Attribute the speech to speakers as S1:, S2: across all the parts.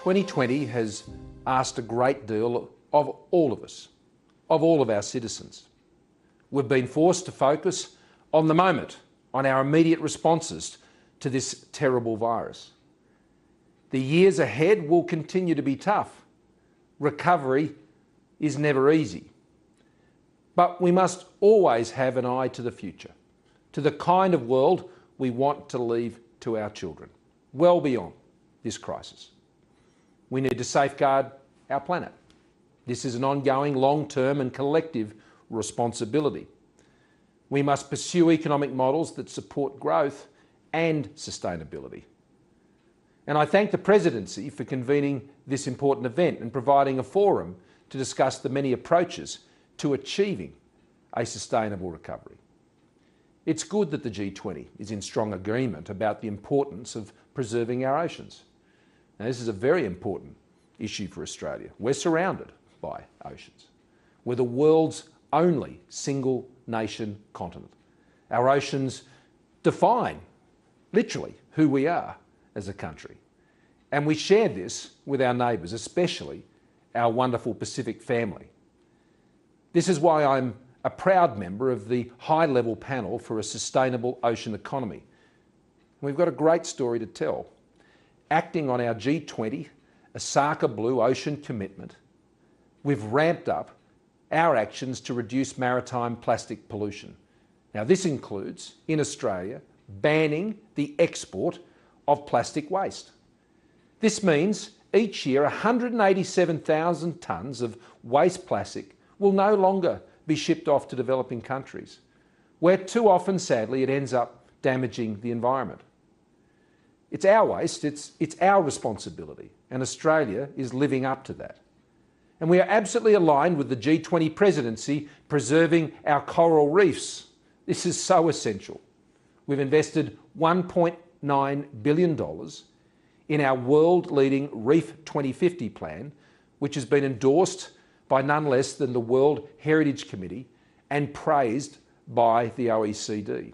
S1: 2020 has asked a great deal of all of us, of all of our citizens. We've been forced to focus on the moment, on our immediate responses to this terrible virus. The years ahead will continue to be tough. Recovery is never easy. But we must always have an eye to the future, to the kind of world we want to leave to our children, well beyond this crisis. We need to safeguard our planet. This is an ongoing, long-term and collective responsibility. We must pursue economic models that support growth and sustainability. And I thank the Presidency for convening this important event and providing a forum to discuss the many approaches to achieving a sustainable recovery. It's good that the G20 is in strong agreement about the importance of preserving our oceans. Now, this is a very important issue for Australia. We're surrounded by oceans. We're the world's only single nation continent. Our oceans define, literally, who we are as a country. And we share this with our neighbours, especially our wonderful Pacific family. This is why I'm a proud member of the high-level panel for a sustainable ocean economy. We've got a great story to tell. Acting on our G20 Osaka Blue Ocean commitment, we've ramped up our actions to reduce maritime plastic pollution. Now, this includes, in Australia, banning the export of plastic waste. This means each year 187,000 tonnes of waste plastic will no longer be shipped off to developing countries, where too often, sadly, it ends up damaging the environment. It's our waste, it's our responsibility, and Australia is living up to that. And we are absolutely aligned with the G20 presidency preserving our coral reefs. This is so essential. We've invested $1.9 billion in our world-leading Reef 2050 plan, which has been endorsed by none less than the World Heritage Committee and praised by the OECD.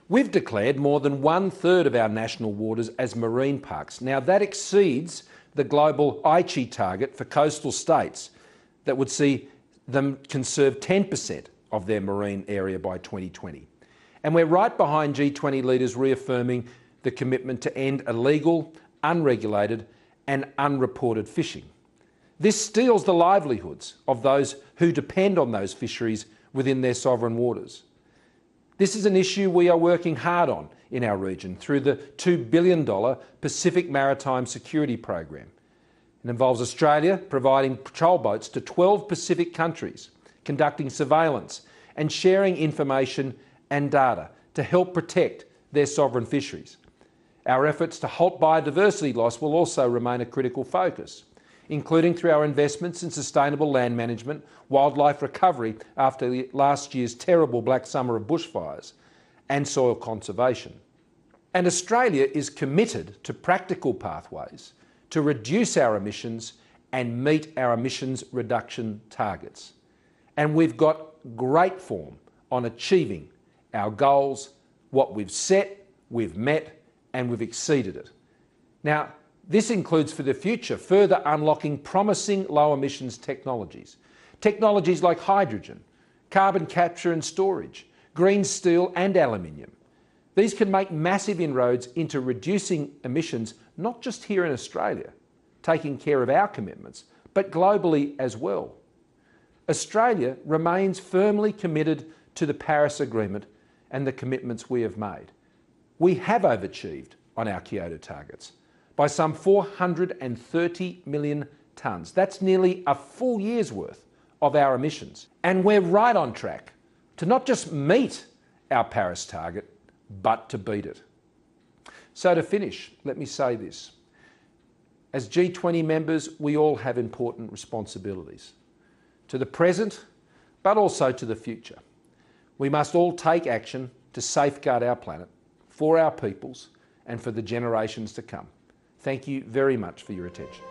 S1: We've declared more than 1/3 of our national waters as marine parks. Now, that exceeds the global Aichi target for coastal states that would see them conserve 10% of their marine area by 2020. And we're right behind G20 leaders reaffirming the commitment to end illegal, unregulated and unreported fishing. This steals the livelihoods of those who depend on those fisheries within their sovereign waters. This is an issue we are working hard on in our region through the $2 billion Pacific Maritime Security Program. It involves Australia providing patrol boats to 12 Pacific countries, conducting surveillance and sharing information and data to help protect their sovereign fisheries. Our efforts to halt biodiversity loss will also remain a critical focus, including through our investments in sustainable land management, wildlife recovery after last year's terrible black summer of bushfires, and soil conservation. And Australia is committed to practical pathways to reduce our emissions and meet our emissions reduction targets. And we've got great form on achieving our goals. What we've set, we've met, and we've exceeded it. Now, this includes for the future further unlocking promising low emissions technologies. Technologies like hydrogen, carbon capture and storage, green steel and aluminium. These can make massive inroads into reducing emissions, not just here in Australia, taking care of our commitments, but globally as well. Australia remains firmly committed to the Paris Agreement and the commitments we have made. We have overachieved on our Kyoto targets by some 430 million tonnes. That's nearly a full year's worth of our emissions. And we're right on track to not just meet our Paris target, but to beat it. So to finish, let me say this. As G20 members, we all have important responsibilities to the present, but also to the future. We must all take action to safeguard our planet for our peoples and for the generations to come. Thank you very much for your attention.